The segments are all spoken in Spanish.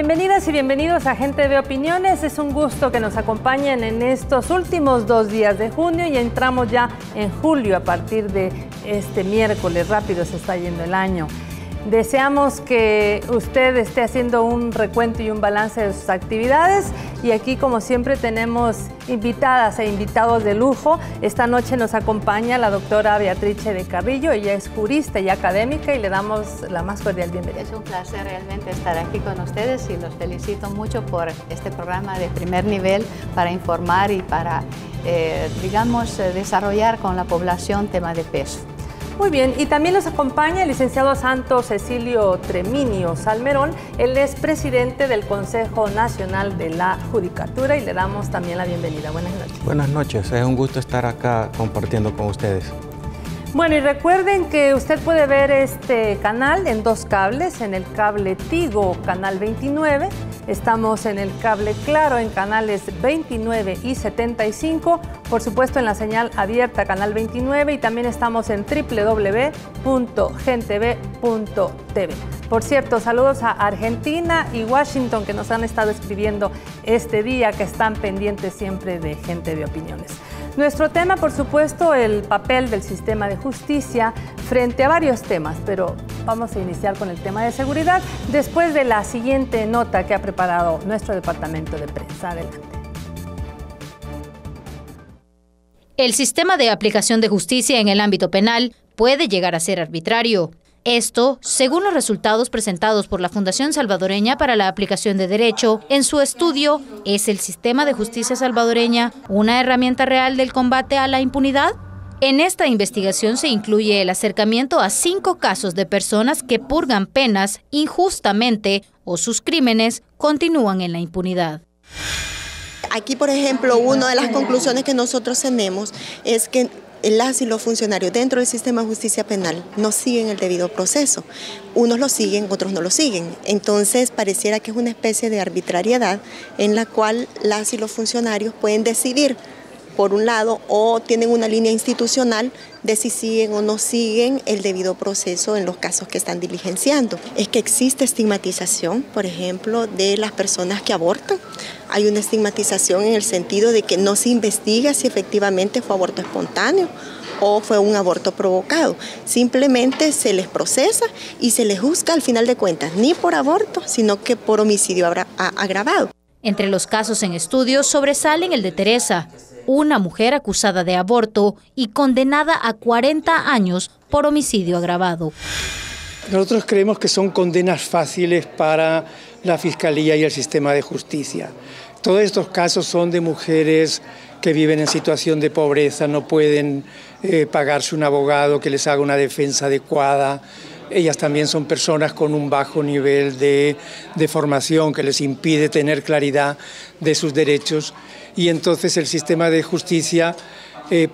Bienvenidas y bienvenidos a Gente de Opiniones. Es un gusto que nos acompañen en estos últimos 2 días de junio y entramos ya en julio a partir de este miércoles. Rápido se está yendo el año. Deseamos que usted esté haciendo un recuento y un balance de sus actividades y aquí, como siempre, tenemos invitadas e invitados de lujo. Esta noche nos acompaña la doctora Beatrice de Carrillo. Ella es jurista y académica y le damos la más cordial bienvenida. Es un placer realmente estar aquí con ustedes y los felicito mucho por este programa de primer nivel para informar y para, desarrollar con la población tema de peso. Muy bien, y también nos acompaña el licenciado Santo Cecilio Treminio Salmerón. Él es presidente del Consejo Nacional de la Judicatura y le damos también la bienvenida. Buenas noches. Buenas noches, es un gusto estar acá compartiendo con ustedes. Bueno, y recuerden que usted puede ver este canal en 2 cables, en el cable Tigo, canal 29, estamos en el cable Claro, en canales 29 y 75, por supuesto en la señal abierta, canal 29, y también estamos en www.gentv.tv. Por cierto, saludos a Argentina y Washington, que nos han estado escribiendo este día, que están pendientes siempre de Gente de Opiniones. Nuestro tema, por supuesto, el papel del sistema de justicia frente a varios temas, pero vamos a iniciar con el tema de seguridad después de la siguiente nota que ha preparado nuestro departamento de prensa. Adelante. El sistema de aplicación de justicia en el ámbito penal puede llegar a ser arbitrario. Esto, según los resultados presentados por la Fundación Salvadoreña para la Aplicación de Derecho, en su estudio, ¿es el sistema de justicia salvadoreña una herramienta real del combate a la impunidad? En esta investigación se incluye el acercamiento a 5 casos de personas que purgan penas injustamente o sus crímenes continúan en la impunidad. Aquí, por ejemplo, una de las conclusiones que nosotros tenemos es que las y los funcionarios dentro del sistema de justicia penal no siguen el debido proceso. Unos lo siguen, otros no lo siguen. Entonces, pareciera que es una especie de arbitrariedad en la cual las y los funcionarios pueden decidir, por un lado, o tienen una línea institucional de si siguen o no siguen el debido proceso en los casos que están diligenciando. Es que existe estigmatización, por ejemplo, de las personas que abortan. Hay una estigmatización en el sentido de que no se investiga si efectivamente fue aborto espontáneo o fue un aborto provocado. Simplemente se les procesa y se les juzga al final de cuentas, ni por aborto, sino que por homicidio agravado. Entre los casos en estudio sobresalen el de Teresa, una mujer acusada de aborto y condenada a 40 años por homicidio agravado. Nosotros creemos que son condenas fáciles para la Fiscalía y el sistema de justicia. Todos estos casos son de mujeres que viven en situación de pobreza, no pueden pagarse un abogado que les haga una defensa adecuada. Ellas también son personas con un bajo nivel de formación que les impide tener claridad de sus derechos. Y entonces el sistema de justicia,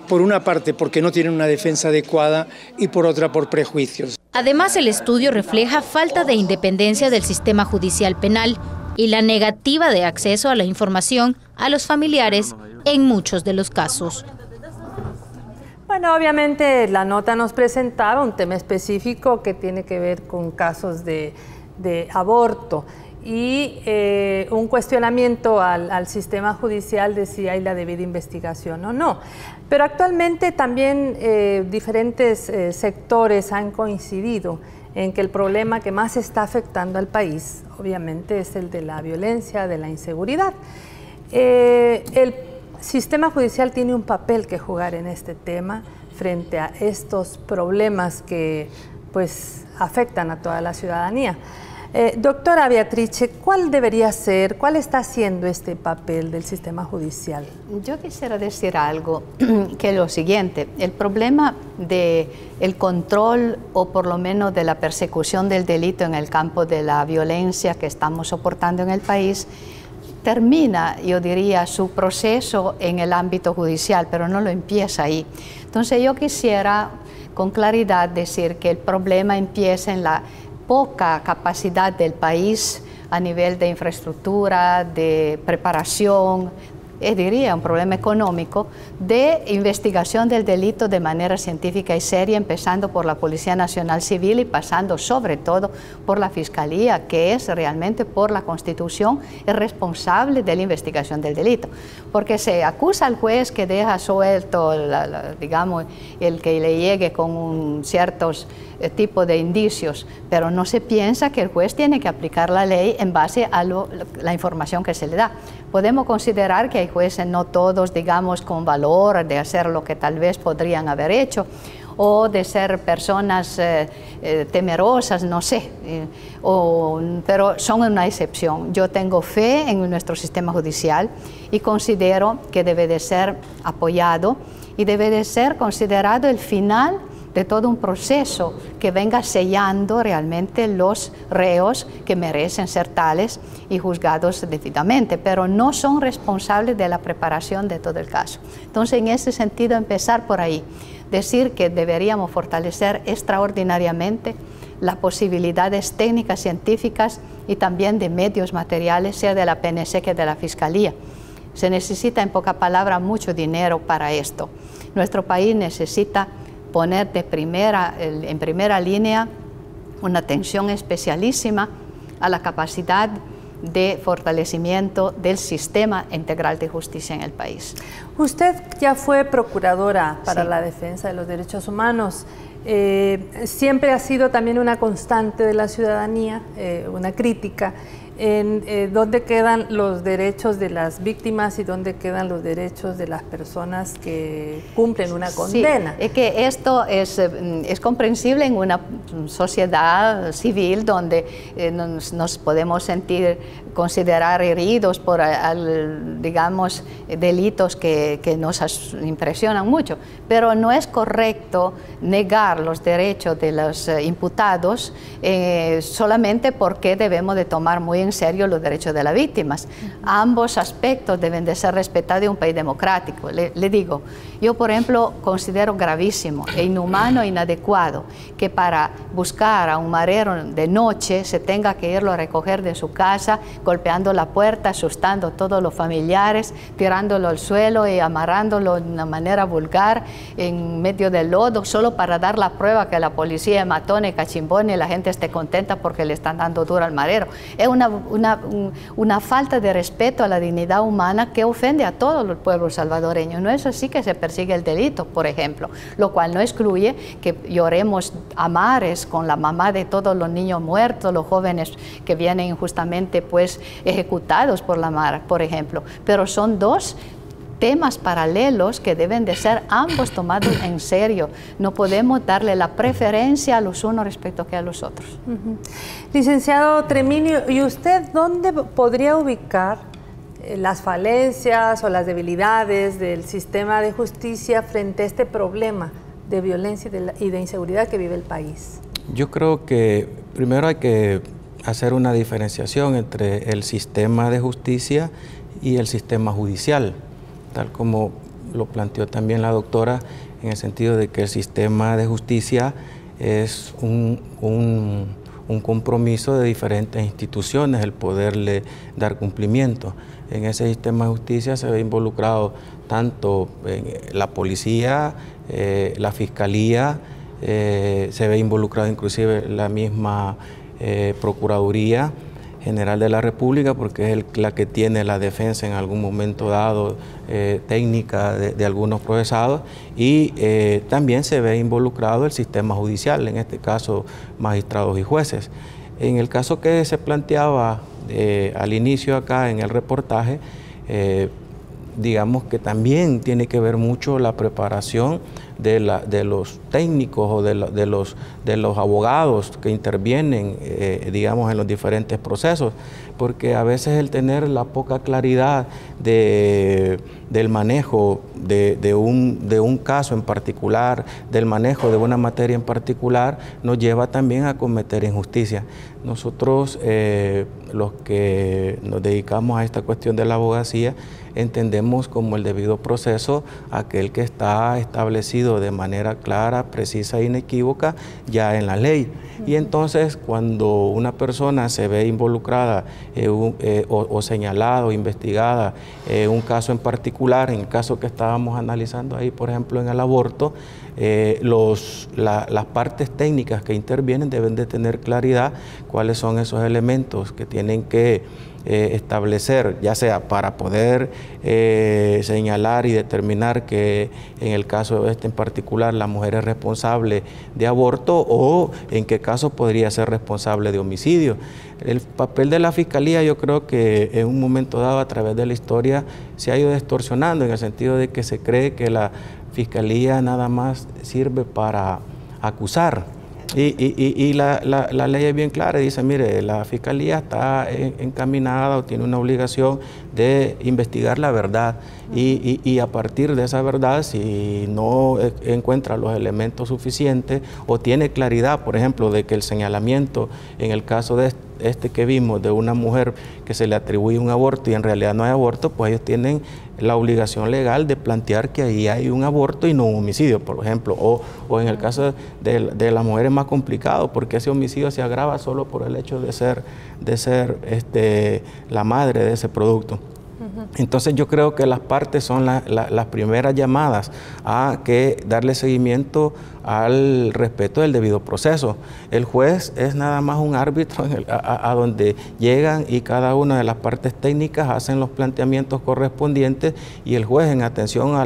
por una parte porque no tienen una defensa adecuada y por otra por prejuicios. Además, el estudio refleja falta de independencia del sistema judicial penal y la negativa de acceso a la información a los familiares en muchos de los casos. Bueno, obviamente la nota nos presentaba un tema específico que tiene que ver con casos de aborto y un cuestionamiento al sistema judicial de si hay la debida investigación o no. Pero actualmente también diferentes sectores han coincidido en que el problema que más está afectando al país, obviamente, es el de la violencia, de la inseguridad. El sistema judicial tiene un papel que jugar en este tema frente a estos problemas que pues afectan a toda la ciudadanía. Doctora Beatrice, ¿cuál debería ser, cuál está siendo este papel del sistema judicial? Yo quisiera decir algo, que es lo siguiente, el problema del control o por lo menos de la persecución del delito en el campo de la violencia que estamos soportando en el país, termina, yo diría, su proceso en el ámbito judicial, pero no lo empieza ahí. Entonces yo quisiera con claridad decir que el problema empieza en la poca capacidad del país a nivel de infraestructura, de preparación, diría, un problema económico de investigación del delito de manera científica y seria, empezando por la Policía Nacional Civil y pasando sobre todo por la Fiscalía, que es realmente por la Constitución el responsable de la investigación del delito. Porque se acusa al juez que deja suelto, digamos, el que le llegue con ciertos tipo de indicios, pero no se piensa que el juez tiene que aplicar la ley en base a la información que se le da. Podemos considerar que hay jueces, no todos, digamos, con valor de hacer lo que tal vez podrían haber hecho, o de ser personas temerosas, no sé, pero son una excepción. Yo tengo fe en nuestro sistema judicial y considero que debe de ser apoyado y debe de ser considerado el final de todo un proceso que venga sellando realmente los reos que merecen ser tales y juzgados debidamente, pero no son responsables de la preparación de todo el caso. Entonces, en ese sentido, empezar por ahí, decir que deberíamos fortalecer extraordinariamente las posibilidades técnicas, científicas y también de medios materiales, sea de la PNC que de la Fiscalía. Se necesita, en pocas palabras, mucho dinero para esto. Nuestro país necesita poner en primera línea una atención especialísima a la capacidad de fortalecimiento del sistema integral de justicia en el país. Usted ya fue procuradora para la defensa de los derechos humanos. Siempre ha sido también una constante de la ciudadanía, una crítica en dónde quedan los derechos de las víctimas y dónde quedan los derechos de las personas que cumplen una condena. Sí, es que esto es comprensible en una sociedad civil donde nos podemos considerar heridos por, digamos, delitos que nos impresionan mucho, pero no es correcto negar los derechos de los imputados solamente porque debemos de tomar muy en serio los derechos de las víctimas. Ambos aspectos deben de ser respetados en un país democrático. Le digo, yo por ejemplo considero gravísimo e inhumano e inadecuado que para buscar a un marero de noche se tenga que irlo a recoger de su casa, golpeando la puerta, asustando a todos los familiares, tirándolo al suelo y amarrándolo de una manera vulgar en medio del lodo, solo para dar la prueba que la policía de Matón y Cachimbón y la gente esté contenta porque le están dando duro al marero. Es una falta de respeto a la dignidad humana que ofende a todos los pueblos salvadoreños. No es así que se persigue el delito, por ejemplo, lo cual no excluye que lloremos a mares con la mamá de todos los niños muertos, los jóvenes que vienen injustamente pues ejecutados por la mar, por ejemplo, pero son dos temas paralelos que deben de ser ambos tomados en serio. No podemos darle la preferencia a los unos respecto que a los otros. Licenciado Treminio, ¿y usted dónde podría ubicar las falencias o las debilidades del sistema de justicia frente a este problema de violencia y de inseguridad que vive el país? Yo creo que primero hay que hacer una diferenciación entre el sistema de justicia y el sistema judicial, tal como lo planteó también la doctora, en el sentido de que el sistema de justicia es un compromiso de diferentes instituciones, el poderle dar cumplimiento. En ese sistema de justicia se ve involucrado tanto la policía, la fiscalía, se ve involucrado inclusive la misma Procuraduría General de la República, porque es la que tiene la defensa en algún momento dado técnica de algunos procesados, y también se ve involucrado el sistema judicial, en este caso magistrados y jueces. En el caso que se planteaba al inicio acá en el reportaje, digamos que también tiene que ver mucho la preparación de los técnicos o de los abogados que intervienen, digamos, en los diferentes procesos, porque a veces el tener la poca claridad del manejo de un caso en particular, del manejo de una materia en particular, nos lleva también a cometer injusticia. Nosotros, los que nos dedicamos a esta cuestión de la abogacía, entendemos como el debido proceso aquel que está establecido de manera clara, precisa e inequívoca ya en la ley. Y entonces cuando una persona se ve involucrada o señalada o investigada en un caso en particular, en el caso que estábamos analizando ahí, por ejemplo, en el aborto, las partes técnicas que intervienen deben de tener claridad cuáles son esos elementos que tienen que establecer, ya sea para poder señalar y determinar que en el caso en particular la mujer es responsable de aborto o en qué caso podría ser responsable de homicidio. El papel de la Fiscalía, yo creo que en un momento dado a través de la historia se ha ido distorsionando en el sentido de que se cree que la Fiscalía nada más sirve para acusar. Y la ley es bien clara, dice, mire, la Fiscalía está encaminada o tiene una obligación de investigar la verdad y a partir de esa verdad, si no encuentra los elementos suficientes o tiene claridad, por ejemplo, de que el señalamiento en el caso de este que vimos de una mujer que se le atribuye un aborto y en realidad no hay aborto, pues ellos tienen la obligación legal de plantear que ahí hay un aborto y no un homicidio, por ejemplo, o en el caso de las mujeres más complicado, porque ese homicidio se agrava solo por el hecho de ser la madre de ese producto. Entonces yo creo que las partes son las primeras llamadas a que darle seguimiento al respeto del debido proceso. El juez es nada más un árbitro a donde llegan y cada una de las partes técnicas hacen los planteamientos correspondientes y el juez, en atención a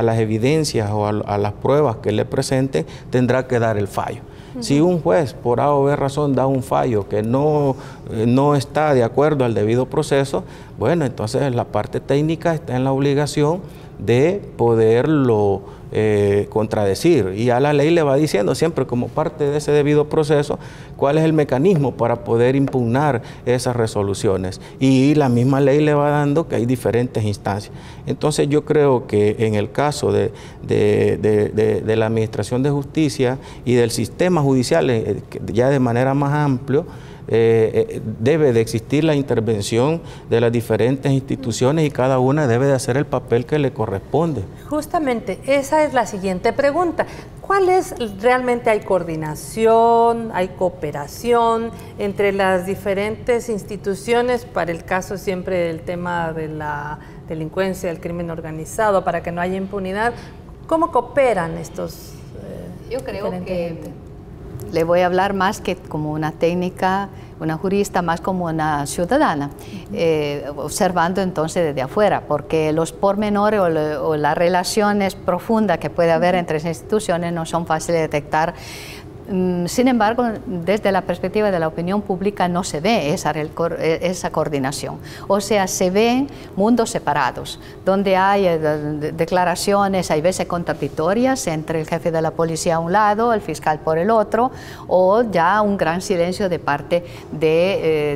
las evidencias o a las pruebas que le presenten, tendrá que dar el fallo. Si un juez por A o B razón da un fallo que no está de acuerdo al debido proceso, bueno, entonces la parte técnica está en la obligación de poderlo contradecir, y a la ley le va diciendo siempre como parte de ese debido proceso cuál es el mecanismo para poder impugnar esas resoluciones, y la misma ley le va dando que hay diferentes instancias. Entonces yo creo que en el caso de la Administración de Justicia y del sistema judicial ya de manera más amplia, debe de existir la intervención de las diferentes instituciones y cada una debe de hacer el papel que le corresponde. Justamente, esa es la siguiente pregunta. ¿Cuál es, realmente hay coordinación, hay cooperación entre las diferentes instituciones para el caso siempre del tema de la delincuencia, del crimen organizado, para que no haya impunidad? ¿Cómo cooperan estos? Yo creo que le voy a hablar más que como una técnica, una jurista, más como una ciudadana, observando entonces desde afuera, porque los pormenores o las relaciones profundas que puede haber entre esas instituciones no son fáciles de detectar. Sin embargo, desde la perspectiva de la opinión pública no se ve esa coordinación. O sea, se ven mundos separados, donde hay declaraciones, hay veces contradictorias entre el jefe de la policía a un lado, el fiscal por el otro, o ya un gran silencio de parte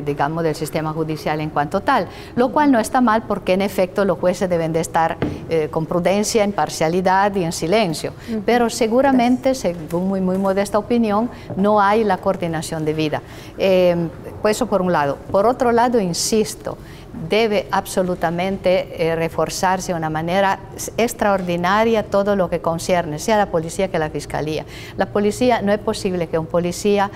digamos, del sistema judicial en cuanto tal. Lo cual no está mal porque, en efecto, los jueces deben de estar con prudencia, imparcialidad y en silencio. Pero seguramente, según muy modesta opinión, no hay la coordinación debida. Pues eso por un lado. Por otro lado, insisto, debe absolutamente reforzarse de una manera extraordinaria todo lo que concierne, sea la policía que la fiscalía. La policía, no es posible que un policía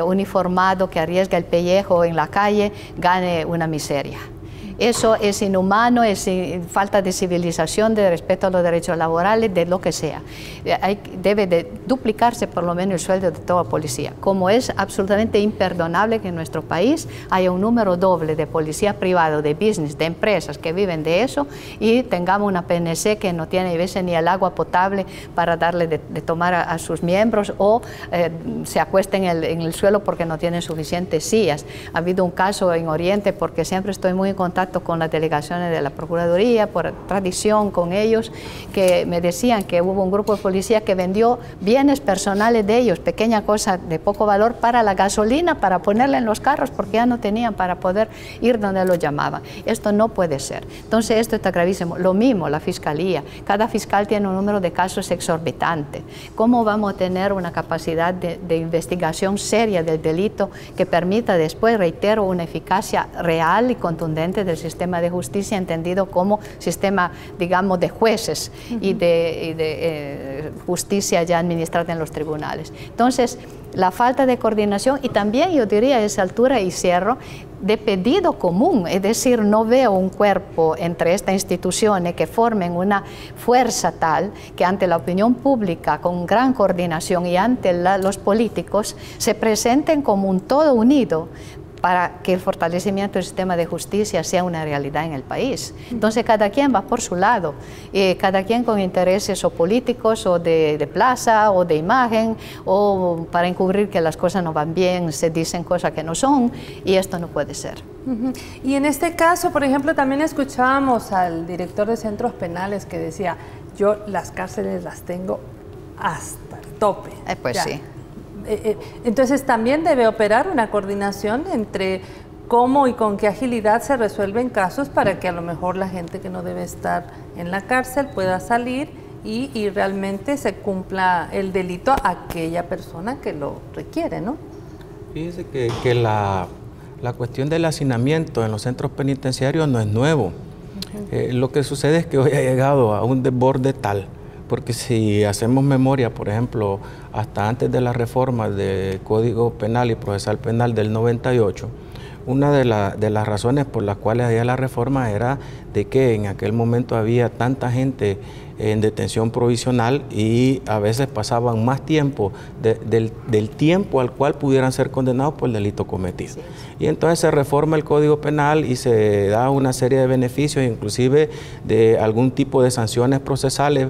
uniformado que arriesga el pellejo en la calle gane una miseria. Eso es inhumano, es falta de civilización, de respeto a los derechos laborales, de lo que sea. Debe de duplicarse por lo menos el sueldo de toda policía. Como es absolutamente imperdonable que en nuestro país haya un número doble de policía privado, de business, de empresas que viven de eso, y tengamos una PNC que no tiene a veces ni el agua potable para darle de tomar a sus miembros, o se acuesten en el suelo porque no tienen suficientes sillas. Ha habido un caso en Oriente, porque siempre estoy muy en contacto con las delegaciones de la Procuraduría, por tradición con ellos, que me decían que hubo un grupo de policía que vendió bienes personales de ellos, pequeña cosa de poco valor, para la gasolina, para ponerla en los carros, porque ya no tenían para poder ir donde los llamaban. Esto no puede ser. Entonces esto está gravísimo. Lo mismo la Fiscalía. Cada fiscal tiene un número de casos exorbitante. ¿Cómo vamos a tener una capacidad de investigación seria del delito que permita después, reitero, una eficacia real y contundente del el sistema de justicia entendido como sistema, digamos, de jueces y de justicia ya administrada en los tribunales. Entonces, la falta de coordinación y también, yo diría a esa altura, y cierro, de pedido común, es decir, no veo un cuerpo entre estas instituciones que formen una fuerza tal que ante la opinión pública, con gran coordinación, y ante los políticos, se presenten como un todo unido para que el fortalecimiento del sistema de justicia sea una realidad en el país. Entonces cada quien va por su lado, cada quien con intereses o políticos o de plaza o de imagen, o para encubrir que las cosas no van bien, se dicen cosas que no son, y esto no puede ser. Y en este caso, por ejemplo, también escuchábamos al director de centros penales que decía, yo las cárceles las tengo hasta el tope. Pues ya. Sí. Entonces también debe operar una coordinación entre cómo y con qué agilidad se resuelven casos para que a lo mejor la gente que no debe estar en la cárcel pueda salir y realmente se cumpla el delito a aquella persona que lo requiere, ¿no? Fíjese que la cuestión del hacinamiento en los centros penitenciarios no es nuevo. Lo que sucede es que hoy ha llegado a un desborde tal, porque si hacemos memoria, por ejemplo, hasta antes de la reforma del Código Penal y Procesal Penal del 98, una de las razones por las cuales había la reforma era de que en aquel momento había tanta gente en detención provisional y a veces pasaban más tiempo del tiempo al cual pudieran ser condenados por el delito cometido. Sí. Y entonces se reforma el Código Penal y se da una serie de beneficios, inclusive de algún tipo de sanciones procesales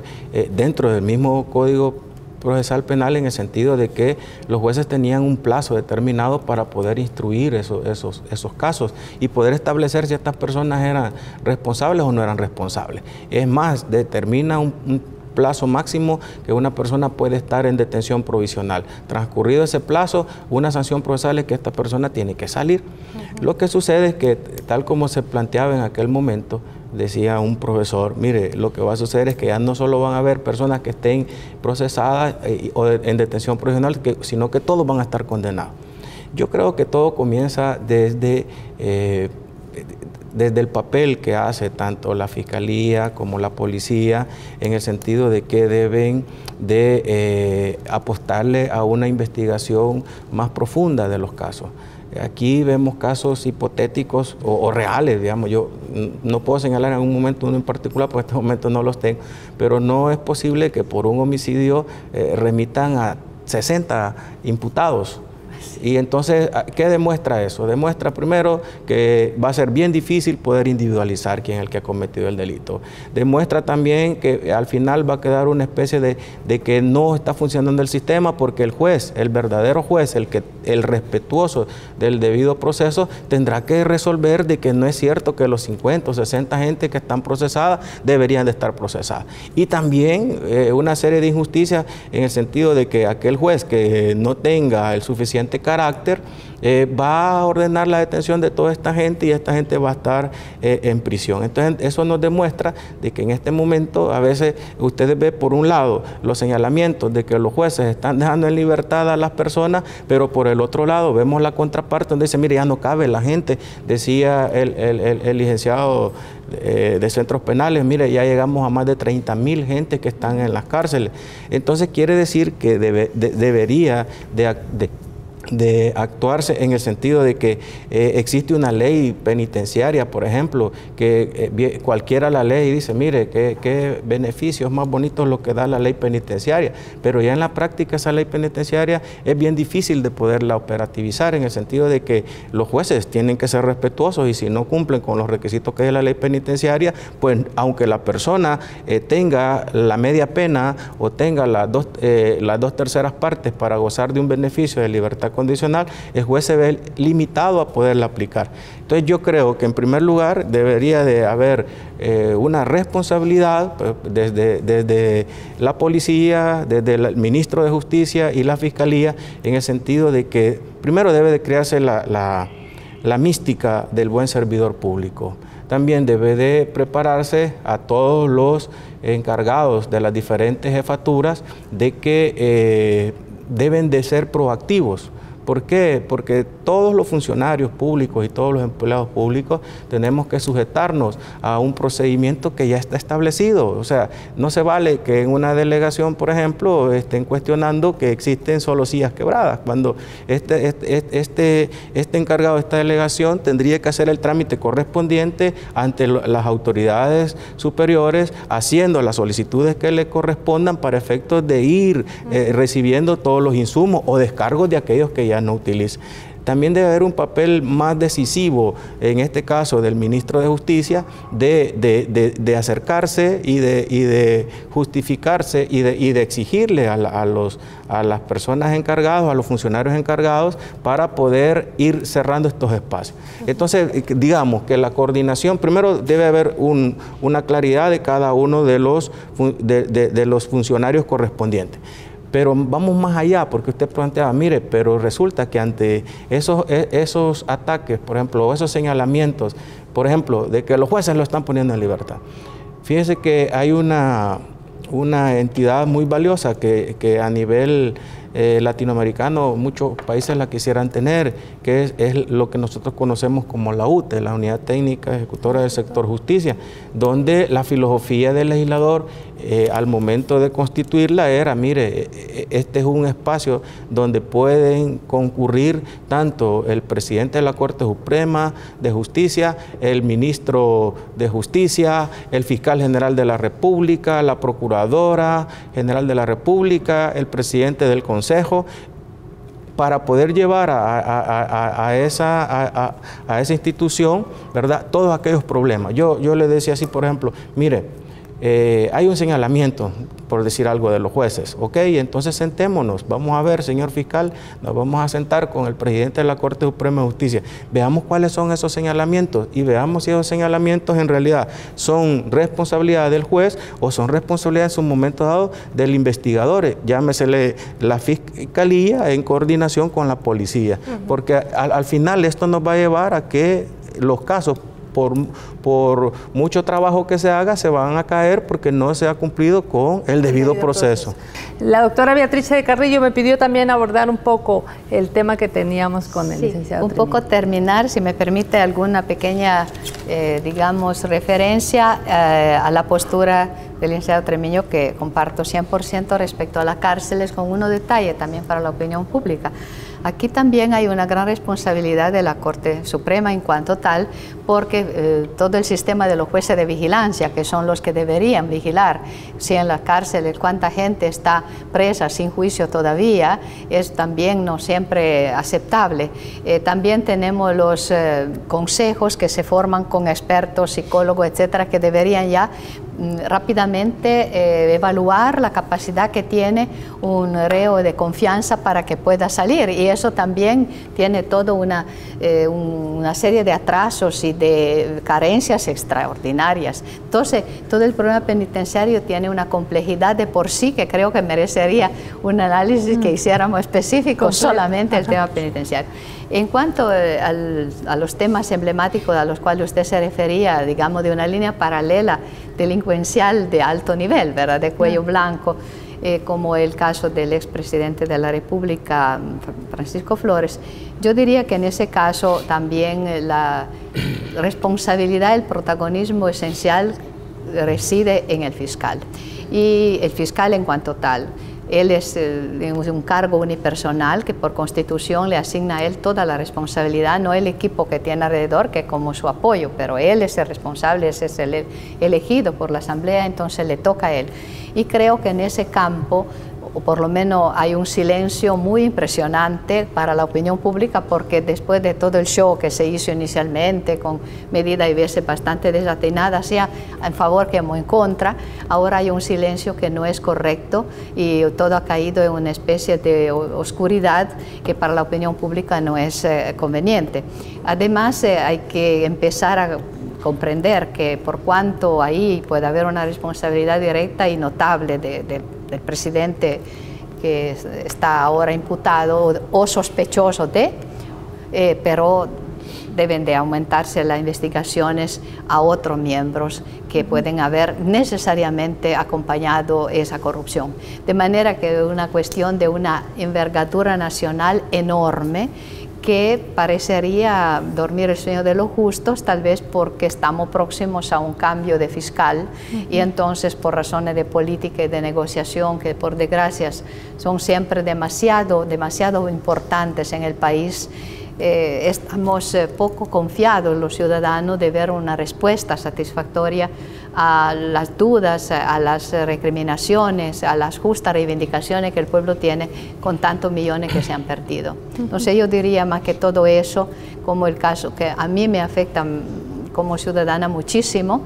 dentro del mismo Código Procesal Penal, en el sentido de que los jueces tenían un plazo determinado para poder instruir esos casos y poder establecer si estas personas eran responsables o no eran responsables. Es más, determina un plazo máximo que una persona puede estar en detención provisional. Transcurrido ese plazo, una sanción procesal es que esta persona tiene que salir. Lo que sucede es que, tal como se planteaba en aquel momento, decía un profesor, mire, lo que va a suceder es que ya no solo van a haber personas que estén procesadas o en detención provisional, sino que todos van a estar condenados. Yo creo que todo comienza desde el papel que hace tanto la Fiscalía como la Policía, en el sentido de que deben de apostarle a una investigación más profunda de los casos. Aquí vemos casos hipotéticos o reales, digamos. Yo no puedo señalar en un momento uno en particular, porque en este momento no los tengo, pero no es posible que por un homicidio remitan a 60 imputados. Y entonces, ¿qué demuestra eso? Demuestra primero que va a ser bien difícil poder individualizar quién es el que ha cometido el delito. Demuestra también que al final va a quedar una especie de que no está funcionando el sistema, porque el juez, el verdadero juez, el respetuoso del debido proceso, tendrá que resolver de que no es cierto que los 50 o 60 gente que están procesadas deberían de estar procesadas. Y también una serie de injusticias en el sentido de que aquel juez que no tenga el suficiente carácter va a ordenar la detención de toda esta gente y esta gente va a estar en prisión. Entonces eso nos demuestra de que en este momento a veces ustedes ven por un lado los señalamientos de que los jueces están dejando en libertad a las personas, pero por el otro lado vemos la contraparte donde dice, mire, ya no cabe la gente, decía el licenciado de centros penales, mire, ya llegamos a más de 30,000 gente que están en las cárceles. Entonces quiere decir que debería de actuarse en el sentido de que existe una ley penitenciaria, por ejemplo, que cualquiera la ley y dice, mire, qué beneficios más bonitos lo que da la ley penitenciaria, pero ya en la práctica esa ley penitenciaria es bien difícil de poderla operativizar, en el sentido de que los jueces tienen que ser respetuosos y si no cumplen con los requisitos que es la ley penitenciaria, pues aunque la persona tenga la media pena o tenga las dos terceras partes para gozar de un beneficio de libertad condicional, el juez se ve limitado a poderla aplicar. Entonces yo creo que en primer lugar debería de haber una responsabilidad desde la policía, desde el ministro de Justicia y la Fiscalía, en el sentido de que primero debe de crearse la mística del buen servidor público. También debe de prepararse a todos los encargados de las diferentes jefaturas de que deben de ser proactivos ¿Por qué? Porque todos los funcionarios públicos y todos los empleados públicos tenemos que sujetarnos a un procedimiento que ya está establecido. O sea, no se vale que en una delegación, por ejemplo, estén cuestionando que existen solo sillas quebradas, cuando este encargado de esta delegación tendría que hacer el trámite correspondiente ante las autoridades superiores, haciendo las solicitudes que le correspondan para efectos de ir recibiendo todos los insumos o descargos de aquellos que ya no utilizan. También debe haber un papel más decisivo, en este caso del ministro de Justicia, de acercarse y de justificarse y de exigirle a las personas encargadas, a los funcionarios encargados, para poder ir cerrando estos espacios. Entonces, digamos que la coordinación, primero debe haber una claridad de cada uno de los funcionarios correspondientes. Pero vamos más allá, porque usted planteaba, mire, pero resulta que ante esos ataques, por ejemplo, esos señalamientos, por ejemplo, de que los jueces lo están poniendo en libertad. Fíjese que hay una entidad muy valiosa que a nivel latinoamericano muchos países la quisieran tener, que es lo que nosotros conocemos como la UTE, la Unidad Técnica Ejecutora del Sector Justicia, donde la filosofía del legislador al momento de constituirla era, mire, este es un espacio donde pueden concurrir tanto el presidente de la Corte Suprema de Justicia, el ministro de Justicia, el fiscal general de la República, la procuradora general de la República, el presidente del Consejo, para poder llevar a esa institución, ¿verdad?, todos aquellos problemas. Yo le decía así, por ejemplo, mire, hay un señalamiento, por decir algo, de los jueces, ¿ok? Entonces sentémonos, vamos a ver, señor fiscal, nos vamos a sentar con el presidente de la Corte Suprema de Justicia, veamos cuáles son esos señalamientos y veamos si esos señalamientos en realidad son responsabilidad del juez o son responsabilidad en su momento dado del investigador, llámesele la fiscalía en coordinación con la policía, porque al final esto nos va a llevar a que los casos, por mucho trabajo que se haga, se van a caer porque no se ha cumplido con el debido proceso. La doctora Beatriz de Carrillo me pidió también abordar un poco el tema que teníamos con el licenciado Treviño. Un poco terminar, si me permite, alguna pequeña, digamos, referencia a la postura del licenciado Treviño, que comparto 100% respecto a las cárceles, con uno detalle también para la opinión pública. Aquí también hay una gran responsabilidad de la Corte Suprema en cuanto tal, porque todo el sistema de los jueces de vigilancia, que son los que deberían vigilar si en las cárceles cuánta gente está presa sin juicio todavía, es también no siempre aceptable. También tenemos los consejos que se forman con expertos, psicólogos, etcétera, que deberían ya rápidamente evaluar la capacidad que tiene un reo de confianza para que pueda salir, y eso también tiene toda una serie de atrasos y de carencias extraordinarias. Entonces, todo el problema penitenciario tiene una complejidad de por sí que creo que merecería un análisis que hiciéramos específico solamente el tema penitenciario. En cuanto a los temas emblemáticos a los cuales usted se refería, digamos, de una línea paralela delincuencial de alto nivel, ¿verdad?, de cuello blanco, como el caso del expresidente de la República, Francisco Flores, yo diría que en ese caso también la responsabilidad, el protagonismo esencial reside en el fiscal. Y el fiscal en cuanto tal, él es un cargo unipersonal que por constitución le asigna a él toda la responsabilidad, no el equipo que tiene alrededor, que como su apoyo, pero él es el responsable, ese es el elegido por la Asamblea, entonces le toca a él. Y creo que en ese campo, o por lo menos hay un silencio muy impresionante para la opinión pública, porque después de todo el show que se hizo inicialmente, con medidas y veces bastante desatinadas, sea en favor que en contra, ahora hay un silencio que no es correcto y todo ha caído en una especie de oscuridad que para la opinión pública no es conveniente. Además, hay que empezar a comprender que por cuanto ahí puede haber una responsabilidad directa y notable del presidente que está ahora imputado o sospechoso de, pero deben de aumentarse las investigaciones a otros miembros que pueden haber necesariamente acompañado esa corrupción. De manera que es una cuestión de una envergadura nacional enorme que parecería dormir el sueño de los justos, tal vez porque estamos próximos a un cambio de fiscal y entonces por razones de política y de negociación que por desgracia son siempre demasiado importantes en el país, estamos poco confiados los ciudadanos de ver una respuesta satisfactoria a las dudas, a las recriminaciones, a las justas reivindicaciones que el pueblo tiene con tantos millones que se han perdido. Entonces yo diría más que todo eso, como el caso que a mí me afecta como ciudadana muchísimo,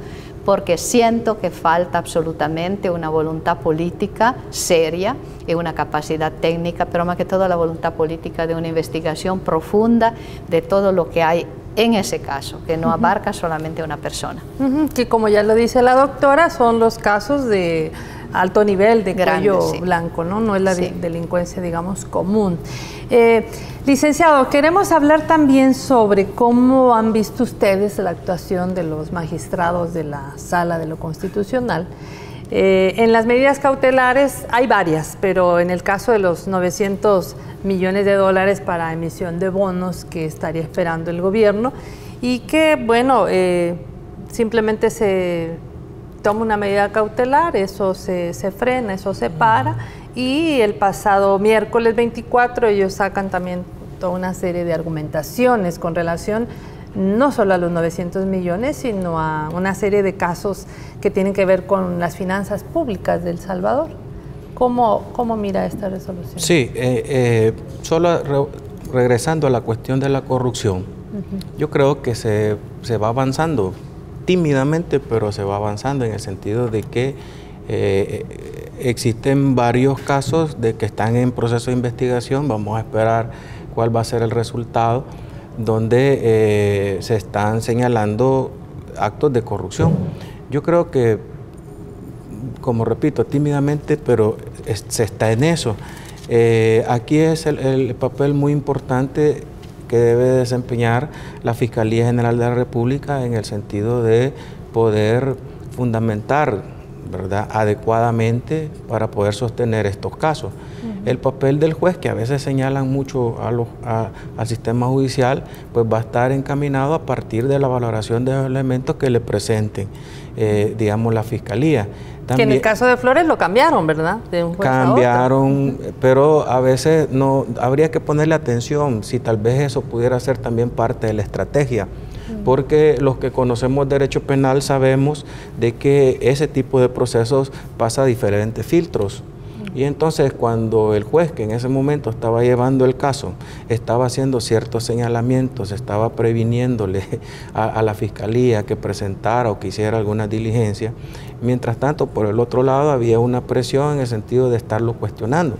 porque siento que falta absolutamente una voluntad política seria y una capacidad técnica, pero más que todo la voluntad política de una investigación profunda de todo lo que hay en ese caso, que no abarca solamente a una persona. Que como ya lo dice la doctora, son los casos de alto nivel, de cuello blanco, ¿no? No es la delincuencia, digamos, común. Licenciado, queremos hablar también sobre cómo han visto ustedes la actuación de los magistrados de la Sala de lo Constitucional. En las medidas cautelares hay varias, pero en el caso de los 900 millones de dólares para emisión de bonos que estaría esperando el gobierno y que, bueno, simplemente se toma una medida cautelar, eso se frena, eso se para, y el pasado miércoles 24 ellos sacan también toda una serie de argumentaciones con relación no solo a los 900 millones, sino a una serie de casos que tienen que ver con las finanzas públicas de El Salvador. ¿Cómo mira esta resolución? Sí, solo regresando a la cuestión de la corrupción, yo creo que se va avanzando tímidamente, pero se va avanzando en el sentido de que existen varios casos de que están en proceso de investigación. Vamos a esperar cuál va a ser el resultado, donde se están señalando actos de corrupción. Yo creo que, como repito, tímidamente, pero se está en eso. Aquí es el papel muy importante que debe desempeñar la Fiscalía General de la República en el sentido de poder fundamentar, ¿verdad?, adecuadamente para poder sostener estos casos. El papel del juez, que a veces señalan mucho al sistema judicial, pues va a estar encaminado a partir de la valoración de los elementos que le presenten, digamos, la Fiscalía. También, que en el caso de Flores lo cambiaron, ¿verdad? De un juez cambiaron, a otro. Pero a veces no habría que ponerle atención si tal vez eso pudiera ser también parte de la estrategia. Porque los que conocemos derecho penal sabemos de que ese tipo de procesos pasa a diferentes filtros. Y entonces cuando el juez, que en ese momento estaba llevando el caso, estaba haciendo ciertos señalamientos, estaba previniéndole a la Fiscalía que presentara o que hiciera alguna diligencia, mientras tanto por el otro lado había una presión en el sentido de estarlo cuestionando.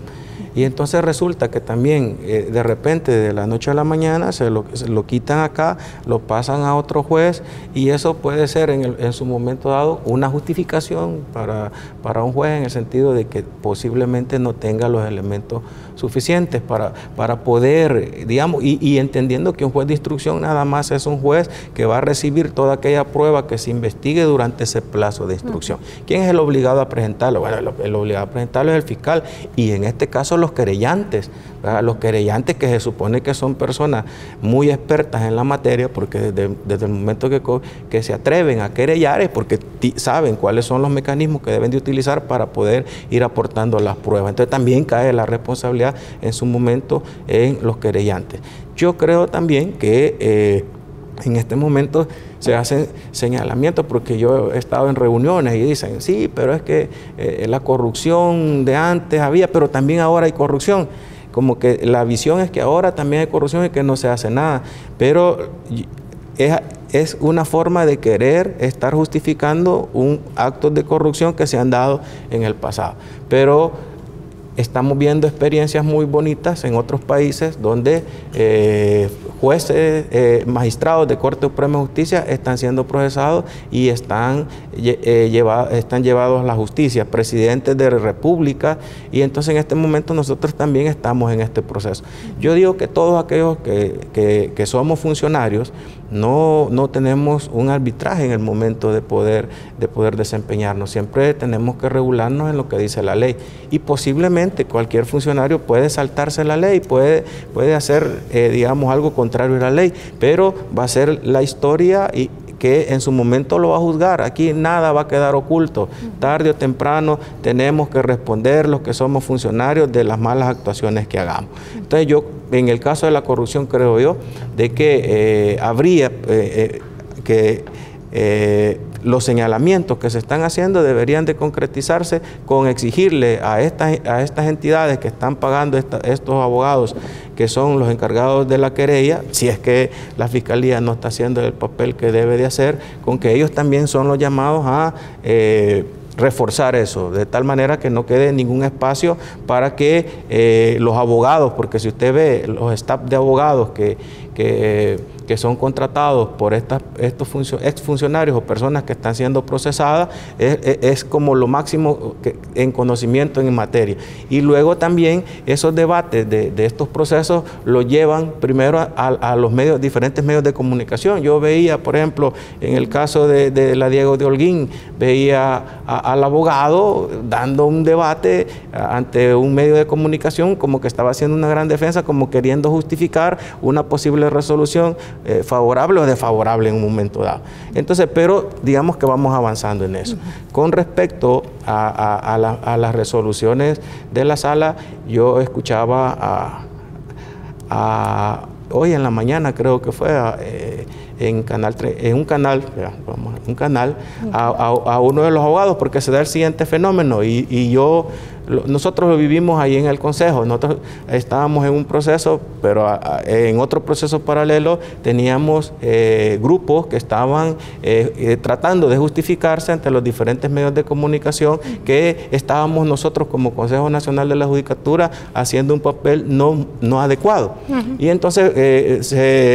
Y entonces resulta que también de repente de la noche a la mañana se lo quitan acá, lo pasan a otro juez, y eso puede ser en su momento dado una justificación para un juez en el sentido de que posiblemente no tenga los elementos suficientes para poder, digamos, y entendiendo que un juez de instrucción nada más es un juez que va a recibir toda aquella prueba que se investigue durante ese plazo de instrucción. ¿Quién es el obligado a presentarlo? Bueno, el obligado a presentarlo es el fiscal, y en este caso los querellantes, ¿verdad? Los querellantes, que se supone que son personas muy expertas en la materia, porque desde el momento que se atreven a querellar es porque saben cuáles son los mecanismos que deben de utilizar para poder ir aportando las pruebas. Entonces también cae la responsabilidad en su momento en los querellantes. Yo creo también que en este momento se hacen señalamientos, porque yo he estado en reuniones y dicen, sí, pero es que la corrupción de antes había, pero también ahora hay corrupción. Como que la visión es que ahora también hay corrupción y que no se hace nada. Pero es una forma de querer estar justificando actos de corrupción que se han dado en el pasado. Pero estamos viendo experiencias muy bonitas en otros países donde jueces, magistrados de Corte Suprema de Justicia están siendo procesados y están llevados a la justicia, presidentes de república, y entonces en este momento nosotros también estamos en este proceso. Yo digo que todos aquellos que somos funcionarios no tenemos un arbitraje en el momento de poder desempeñarnos. Siempre tenemos que regularnos en lo que dice la ley. Y posiblemente cualquier funcionario puede saltarse la ley, puede hacer, digamos, algo contrario a la ley, pero va a ser la historia y que en su momento lo va a juzgar. Aquí nada va a quedar oculto. Tarde o temprano tenemos que responder los que somos funcionarios de las malas actuaciones que hagamos. Entonces yo, en el caso de la corrupción, creo yo, de que habría que los señalamientos que se están haciendo deberían de concretizarse con exigirle a estas entidades que están pagando estos abogados, que son los encargados de la querella, si es que la Fiscalía no está haciendo el papel que debe de hacer, con que ellos también son los llamados a reforzar eso, de tal manera que no quede ningún espacio para que los abogados, porque si usted ve los staff de abogados que son contratados por estos exfuncionarios o personas que están siendo procesadas, es como lo máximo en conocimiento en materia. Y luego también esos debates de estos procesos los llevan primero a los diferentes medios de comunicación. Yo veía, por ejemplo, en el caso de la Diego de Holguín, veía al abogado dando un debate ante un medio de comunicación como que estaba haciendo una gran defensa, como queriendo justificar una posible resolución favorable o desfavorable en un momento dado. Entonces, pero digamos que vamos avanzando en eso. Con respecto a las resoluciones de la sala, yo escuchaba hoy en la mañana, creo que fue, en un canal a uno de los abogados, porque se da el siguiente fenómeno y nosotros lo vivimos ahí en el Consejo. Nosotros estábamos en un proceso, pero en otro proceso paralelo teníamos grupos que estaban tratando de justificarse ante los diferentes medios de comunicación que estábamos nosotros como Consejo Nacional de la Judicatura haciendo un papel no adecuado. Y entonces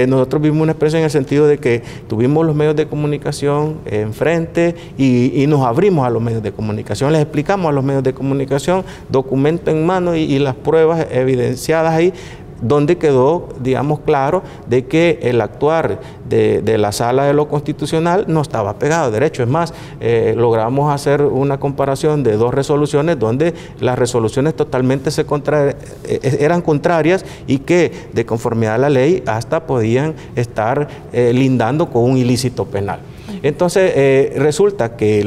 nosotros vimos una expresión en el sentido de que tuvimos los medios de comunicación enfrente y nos abrimos a los medios de comunicación, les explicamos a los medios de comunicación, documento en mano y las pruebas evidenciadas ahí, donde quedó, digamos, claro de que el actuar de la Sala de lo Constitucional no estaba pegado a derecho. Es más, logramos hacer una comparación de dos resoluciones donde las resoluciones totalmente eran contrarias y que, de conformidad a la ley, hasta podían estar lindando con un ilícito penal. Entonces, resulta que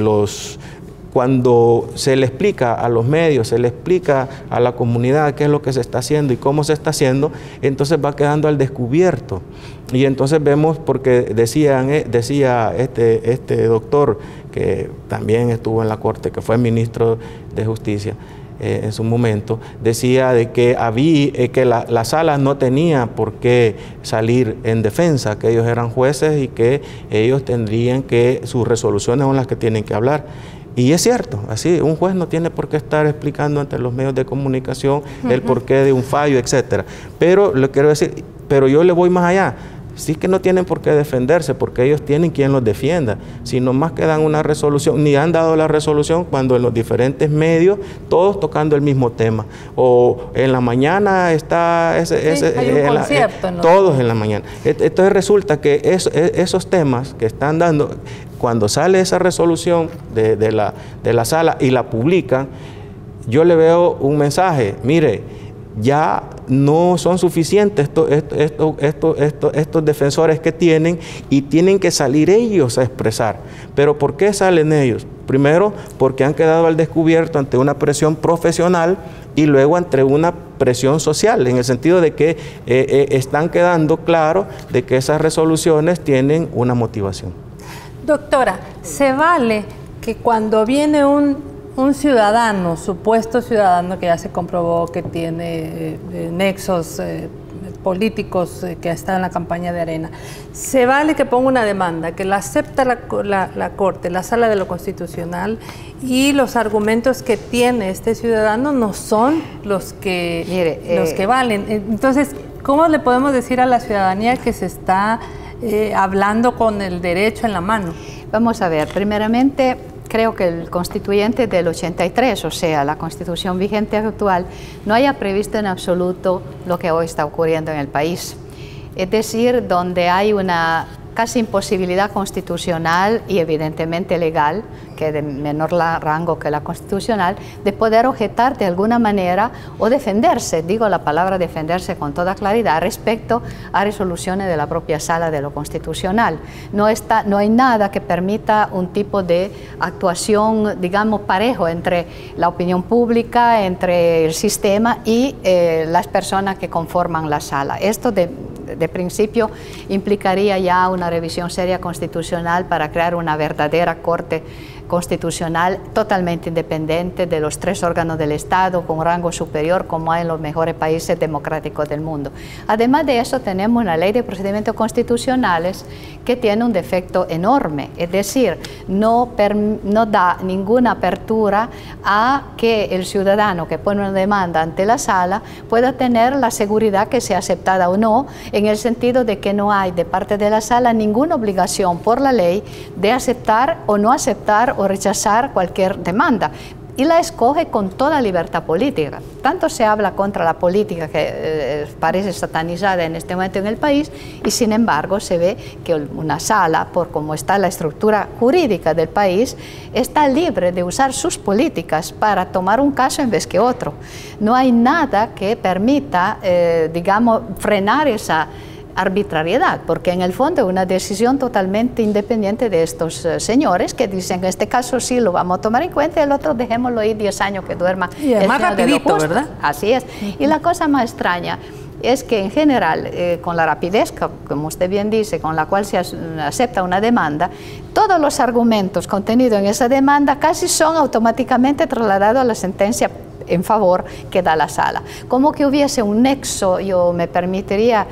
cuando se le explica a los medios, se le explica a la comunidad qué es lo que se está haciendo y cómo se está haciendo, entonces va quedando al descubierto. Y entonces vemos, porque decía este doctor, que también estuvo en la Corte, que fue ministro de Justicia en su momento, decía de que la sala no tenía por qué salir en defensa, que ellos eran jueces y que ellos tendrían que, sus resoluciones son las que tienen que hablar. Y es cierto, así, un juez no tiene por qué estar explicando ante los medios de comunicación el porqué de un fallo, etcétera. Pero le quiero decir, pero yo le voy más allá. Sí que no tienen por qué defenderse, porque ellos tienen quien los defienda, sino más que dan una resolución, ni han dado la resolución cuando en los diferentes medios, todos tocando el mismo tema. O en la mañana está hay un concierto, todos en la mañana. Entonces resulta que esos temas que están dando, cuando sale esa resolución de la sala y la publican, yo le veo un mensaje: mire, ya no son suficientes estos defensores que tienen, y tienen que salir ellos a expresar. ¿Pero por qué salen ellos? Primero, porque han quedado al descubierto ante una presión profesional y luego ante una presión social, en el sentido de que están quedando claro de que esas resoluciones tienen una motivación. Doctora, ¿se vale que cuando viene un ciudadano, supuesto ciudadano que ya se comprobó que tiene nexos políticos, que está en la campaña de Arena, se vale que ponga una demanda, que la acepta la Corte, la Sala de lo Constitucional, y los argumentos que tiene este ciudadano no son los que valen? Entonces, ¿cómo le podemos decir a la ciudadanía que se está hablando con el derecho en la mano? Vamos a ver, primeramente, creo que el constituyente del 83, o sea, la constitución vigente actual, no haya previsto en absoluto lo que hoy está ocurriendo en el país. Es decir, donde hay una casi imposibilidad constitucional y evidentemente legal, que de menor rango que la constitucional, de poder objetar de alguna manera o defenderse, digo la palabra defenderse con toda claridad, respecto a resoluciones de la propia Sala de lo Constitucional. No hay nada que permita un tipo de actuación, digamos, parejo entre la opinión pública, entre el sistema y las personas que conforman la Sala. Esto de principio implicaría ya una revisión seria constitucional para crear una verdadera Corte Constitucional totalmente independiente de los 3 órganos del Estado con rango superior como hay en los mejores países democráticos del mundo. Además de eso tenemos una ley de procedimientos constitucionales que tiene un defecto enorme, es decir, no da ninguna apertura a que el ciudadano que pone una demanda ante la Sala pueda tener la seguridad que sea aceptada o no, en el sentido de que no hay de parte de la Sala ninguna obligación por la ley de aceptar o no aceptar o rechazar cualquier demanda, y la escoge con toda libertad política. Tanto se habla contra la política que parece satanizada en este momento en el país, y sin embargo se ve que una Sala, por cómo está la estructura jurídica del país, está libre de usar sus políticas para tomar un caso en vez que otro. No hay nada que permita, digamos, frenar esa arbitrariedad, porque en el fondo es una decisión totalmente independiente de estos señores que dicen, en este caso sí lo vamos a tomar en cuenta, y el otro dejémoslo ir 10 años que duerma. Y es más rapidito, ¿verdad? Así es. Y la cosa más extraña es que en general, con la rapidez, como usted bien dice, con la cual se acepta una demanda, todos los argumentos contenidos en esa demanda casi son automáticamente trasladados a la sentencia en favor que da la Sala. Como que hubiese un nexo, yo me permitiría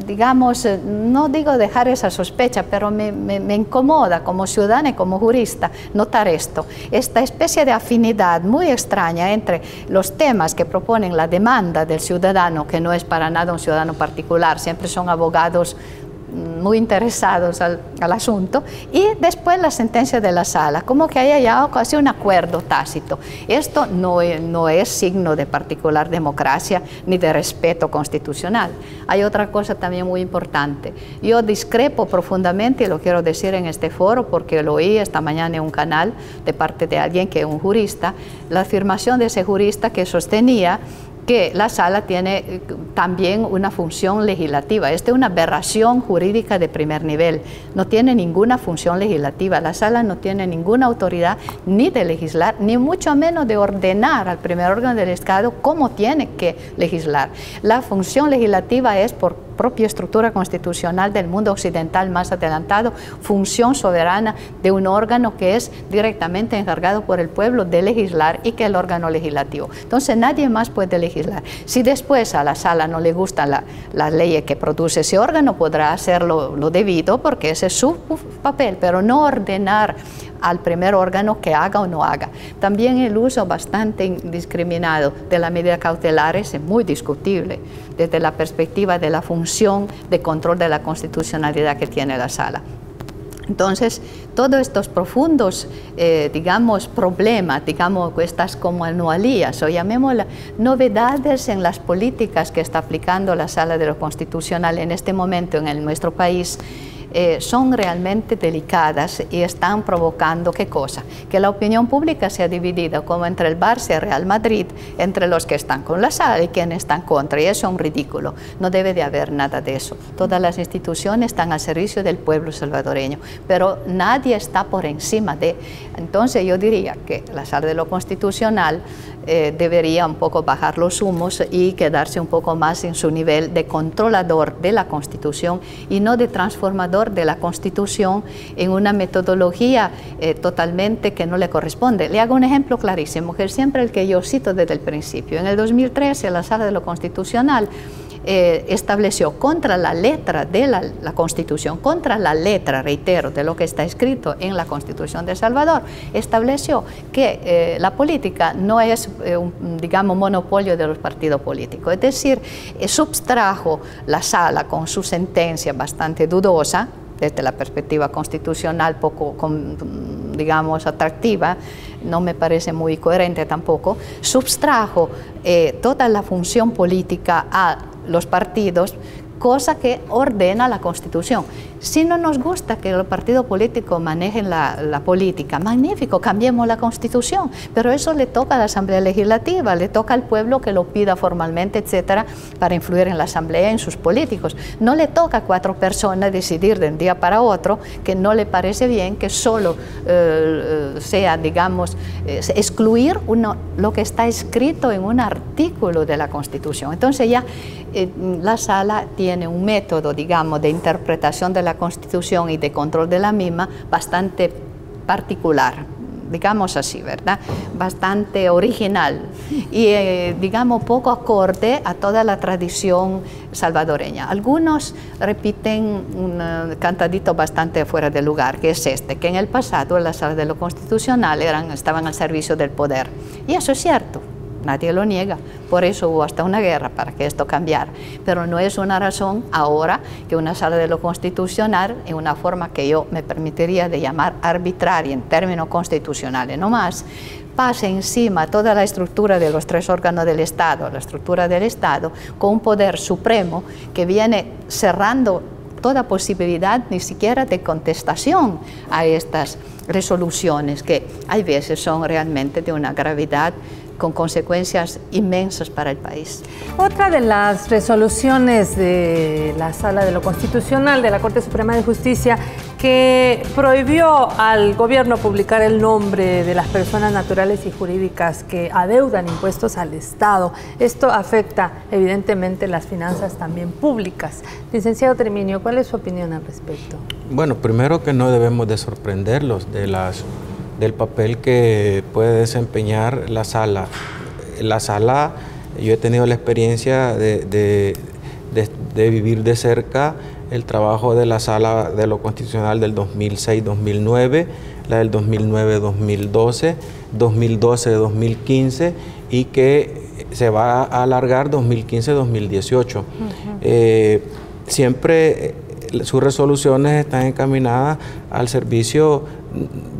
digamos, no digo dejar esa sospecha, pero me incomoda como ciudadana y como jurista notar esta especie de afinidad muy extraña entre los temas que proponen la demanda del ciudadano, que no es para nada un ciudadano particular, siempre son abogados muy interesados al asunto, y después la sentencia de la Sala, como que haya ya casi un acuerdo tácito. Esto no es signo de particular democracia ni de respeto constitucional. Hay otra cosa también muy importante. Yo discrepo profundamente, y lo quiero decir en este foro porque lo oí esta mañana en un canal de parte de alguien que es un jurista, la afirmación de ese jurista que sostenía que la Sala tiene también una función legislativa. Esta es una aberración jurídica de primer nivel. No tiene ninguna función legislativa. La Sala no tiene ninguna autoridad ni de legislar, ni mucho menos de ordenar al primer órgano del Estado cómo tiene que legislar. La función legislativa es, por propia estructura constitucional del mundo occidental más adelantado, función soberana de un órgano que es directamente encargado por el pueblo de legislar, y que es el órgano legislativo. Entonces nadie más puede legislar. Si después a la Sala no le gustan las leyes que produce ese órgano, podrá hacer lo debido, porque ese es su papel, pero no ordenar al primer órgano que haga o no haga. También el uso bastante indiscriminado de las medidas cautelares es muy discutible desde la perspectiva de la función de control de la constitucionalidad que tiene la Sala. Entonces, todos estos profundos, digamos, problemas, digamos, estas como anomalías, o llamémoslas novedades en las políticas que está aplicando la Sala de lo Constitucional en este momento en nuestro país, son realmente delicadas y están provocando, ¿qué cosa? Que la opinión pública sea dividida, como entre el Barça y el Real Madrid, entre los que están con la Sala y quienes están contra, y eso es un ridículo. No debe de haber nada de eso. Todas las instituciones están al servicio del pueblo salvadoreño, pero nadie está por encima de. Entonces yo diría que la Sala de lo Constitucional debería un poco bajar los humos y quedarse un poco más en su nivel de controlador de la Constitución y no de transformador de la Constitución en una metodología totalmente que no le corresponde. Le hago un ejemplo clarísimo, que es siempre el que yo cito desde el principio. En el 2013 la Sala de lo Constitucional estableció contra la letra de la Constitución, contra la letra, reitero, de lo que está escrito en la Constitución de El Salvador, estableció que la política no es, digamos, monopolio de los partidos políticos. Es decir, subtrajo la Sala con su sentencia bastante dudosa, desde la perspectiva constitucional poco, digamos, atractiva, no me parece muy coherente tampoco, subtrajo toda la función política a los partidos cosa que ordena la Constitución. Si no nos gusta que los partidos políticos manejen la política, magnífico, cambiemos la Constitución, pero eso le toca a la Asamblea Legislativa, le toca al pueblo que lo pida formalmente, etcétera, para influir en la Asamblea, en sus políticos. No le toca a 4 personas decidir de un día para otro que no le parece bien que solo sea, digamos, excluir lo que está escrito en un artículo de la Constitución. Entonces ya la Sala tiene un método, digamos, de interpretación de la Constitución y de control de la misma bastante particular, digamos así, ¿verdad? Bastante original y, digamos, poco acorde a toda la tradición salvadoreña. Algunos repiten un cantadito bastante fuera de lugar, que es este, que en el pasado las salas de lo constitucional estaban al servicio del poder. Y eso es cierto. Nadie lo niega, por eso hubo hasta una guerra para que esto cambiara, pero no es una razón ahora que una sala de lo constitucional, en una forma que yo me permitiría de llamar arbitraria en términos constitucionales no más, pase encima toda la estructura de los 3 órganos del Estado, la estructura del Estado, con un poder supremo que viene cerrando toda posibilidad ni siquiera de contestación a estas resoluciones que hay veces son realmente de una gravedad con consecuencias inmensas para el país. Otra de las resoluciones de la Sala de lo Constitucional de la Corte Suprema de Justicia que prohibió al gobierno publicar el nombre de las personas naturales y jurídicas que adeudan impuestos al Estado. Esto afecta evidentemente las finanzas también públicas. Licenciado Treminio, ¿cuál es su opinión al respecto? Bueno, primero que no debemos de sorprenderlos del papel que puede desempeñar la Sala. La Sala, yo he tenido la experiencia de vivir de cerca el trabajo de la Sala de lo Constitucional del 2006-2009, la del 2009-2012, 2012-2015 y que se va a alargar 2015-2018. Siempre sus resoluciones están encaminadas al servicio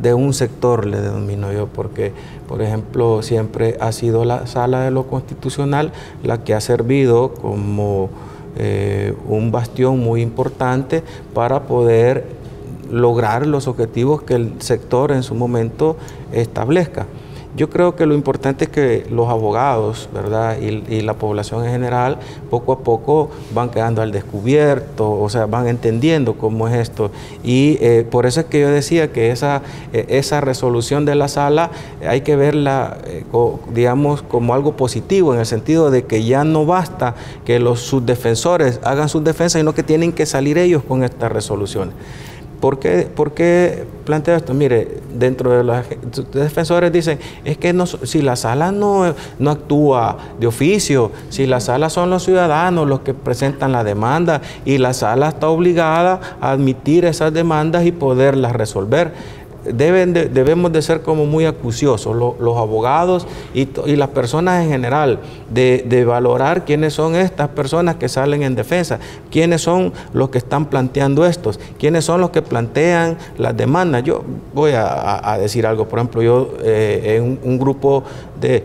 de un sector, le denomino yo, porque, por ejemplo, siempre ha sido la Sala de lo Constitucional la que ha servido como un bastión muy importante para poder lograr los objetivos que el sector en su momento establezca. Yo creo que lo importante es que los abogados, ¿verdad? Y la población en general, poco a poco van quedando al descubierto, o sea, van entendiendo cómo es esto. Y por eso es que yo decía que esa resolución de la Sala hay que verla, digamos, como algo positivo, en el sentido de que ya no basta que sus defensores hagan sus defensas, sino que tienen que salir ellos con estas resoluciones. ¿Por qué planteo esto? Mire, dentro de los defensores dicen, es que si la Sala no actúa de oficio, si la Sala son los ciudadanos los que presentan la demanda y la Sala está obligada a admitir esas demandas y poderlas resolver. Debemos de ser como muy acuciosos, los abogados y las personas en general, de valorar quiénes son estas personas que salen en defensa, quiénes son los que están planteando estos, quiénes son los que plantean las demandas. Yo voy a decir algo, por ejemplo, yo en un grupo de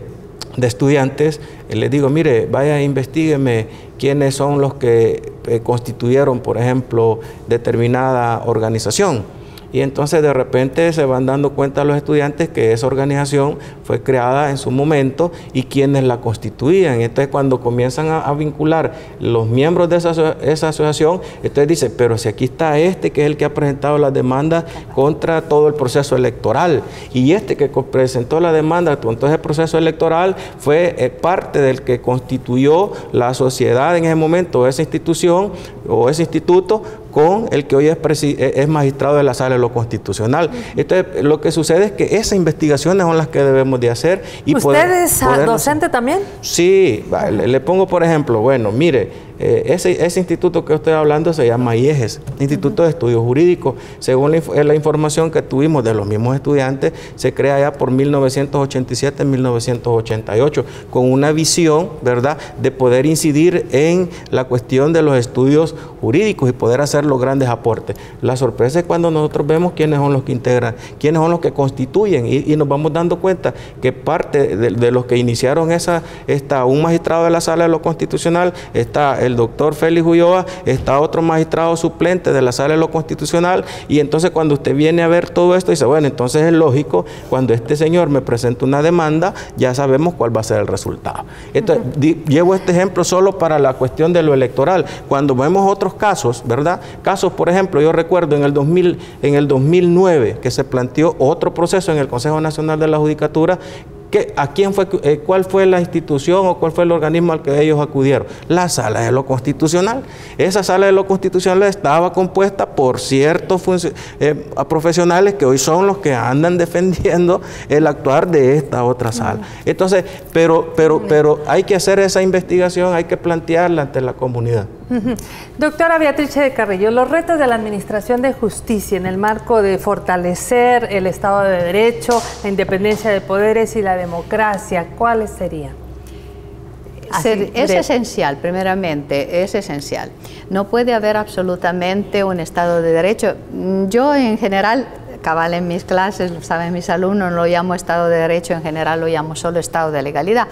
estudiantes les digo, mire, vaya, investígueme quiénes son los que constituyeron, por ejemplo, determinada organización. Y entonces de repente se van dando cuenta los estudiantes que esa organización fue creada en su momento y quienes la constituían. Entonces cuando comienzan a vincular los miembros de esa asociación, entonces dicen, pero si aquí está este que es el que ha presentado las demandas contra todo el proceso electoral, y este que presentó la demanda contra ese proceso electoral fue parte del que constituyó la sociedad en ese momento, esa institución o ese instituto, con el que hoy es magistrado de la Sala de lo Constitucional. Entonces, lo que sucede es que esas investigaciones son las que debemos de hacer. Y ¿Usted es docente también? Sí, le pongo por ejemplo, bueno, mire, ese instituto que estoy hablando se llama IEGES, Instituto de Estudios Jurídicos. Según la información que tuvimos de los mismos estudiantes, se crea ya por 1987-1988, con una visión, ¿verdad?, de poder incidir en la cuestión de los estudios jurídicos y poder hacer los grandes aportes. La sorpresa es cuando nosotros vemos quiénes son los que integran, quiénes son los que constituyen, y nos vamos dando cuenta que parte de los que iniciaron un magistrado de la Sala de lo Constitucional está el doctor Félix Ulloa, está otro magistrado suplente de la Sala de lo Constitucional, y entonces cuando usted viene a ver todo esto, dice, bueno, entonces es lógico, cuando este señor me presenta una demanda, ya sabemos cuál va a ser el resultado. Entonces, llevo este ejemplo solo para la cuestión de lo electoral. Cuando vemos otros casos, ¿verdad? Casos, por ejemplo, yo recuerdo en el 2009 que se planteó otro proceso en el Consejo Nacional de la Judicatura. ¿Cuál fue la institución o cuál fue el organismo al que ellos acudieron? La Sala de lo Constitucional. Esa Sala de lo Constitucional estaba compuesta por ciertos profesionales que hoy son los que andan defendiendo el actuar de esta otra sala. Entonces, pero hay que hacer esa investigación, hay que plantearla ante la comunidad. Doctora Beatrice de Carrillo, los retos de la Administración de Justicia en el marco de fortalecer el Estado de Derecho, la independencia de poderes y la democracia, ¿cuáles serían? Es esencial, primeramente, es esencial. No puede haber absolutamente un Estado de Derecho. Yo, en general, cabal en mis clases, lo saben mis alumnos, no lo llamo Estado de Derecho, en general lo llamo solo Estado de Legalidad,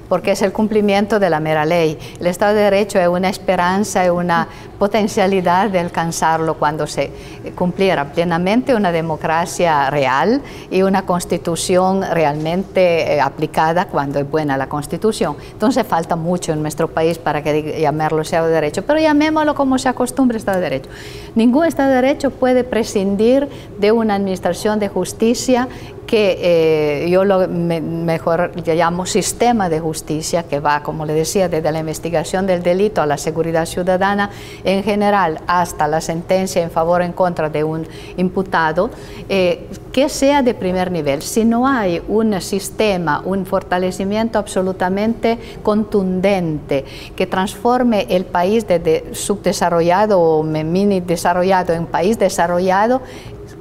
porque es el cumplimiento de la mera ley. El Estado de Derecho es una esperanza, es una potencialidad de alcanzarlo cuando se cumpliera plenamente una democracia real y una constitución realmente aplicada cuando es buena la constitución. Entonces falta mucho en nuestro país para que llamarlo Estado de Derecho, pero llamémoslo como se acostumbra, Estado de Derecho. Ningún Estado de Derecho puede prescindir de una administración de justicia que yo mejor llamo sistema de justicia, que va, como le decía, desde la investigación del delito a la seguridad ciudadana en general hasta la sentencia en favor o en contra de un imputado, que sea de primer nivel. Si no hay un sistema, un fortalecimiento absolutamente contundente que transforme el país desde subdesarrollado o mini desarrollado en país desarrollado,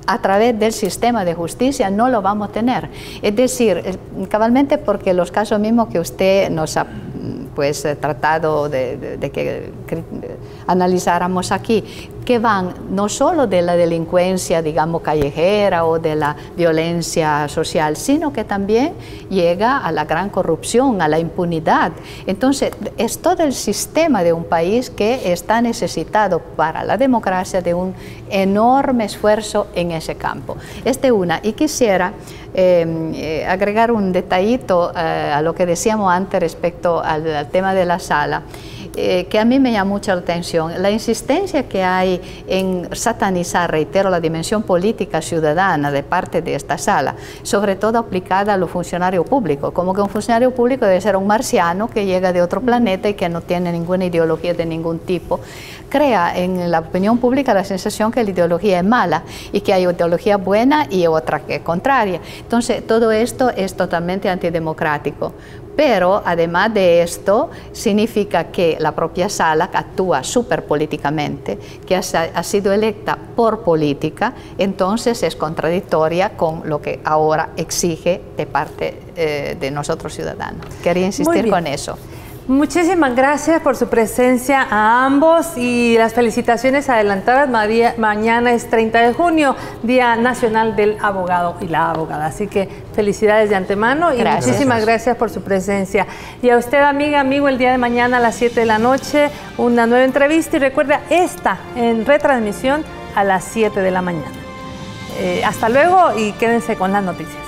a través del sistema de justicia no lo vamos a tener. Es decir, cabalmente porque los casos mismos que usted nos ha tratado de que analizáramos aquí, que van no solo de la delincuencia, digamos, callejera o de la violencia social, sino que también llega a la gran corrupción, a la impunidad. Entonces, es todo el sistema de un país que está necesitado para la democracia de un enorme esfuerzo en ese campo. Y quisiera agregar un detallito a lo que decíamos antes respecto al tema de la sala, que a mí me llama mucha atención. La insistencia que hay en satanizar, reitero, la dimensión política ciudadana de parte de esta sala, sobre todo aplicada a los funcionarios públicos, como que un funcionario público debe ser un marciano que llega de otro planeta y que no tiene ninguna ideología de ningún tipo, crea en la opinión pública la sensación que la ideología es mala y que hay ideología buena y otra que es contraria. Entonces, todo esto es totalmente antidemocrático. Pero además de esto, significa que la propia sala actúa superpolíticamente, que ha sido electa por política, entonces es contradictoria con lo que ahora exige de parte de nosotros ciudadanos. Quería insistir con eso. Muchísimas gracias por su presencia a ambos y las felicitaciones adelantadas. Mañana es 30 de junio, Día Nacional del Abogado y la Abogada. Así que felicidades de antemano y muchísimas gracias por su presencia. Y a usted, amiga, amigo, el día de mañana a las 7 de la noche, una nueva entrevista. Y recuerda, esta en retransmisión a las 7 de la mañana. Hasta luego y quédense con las noticias.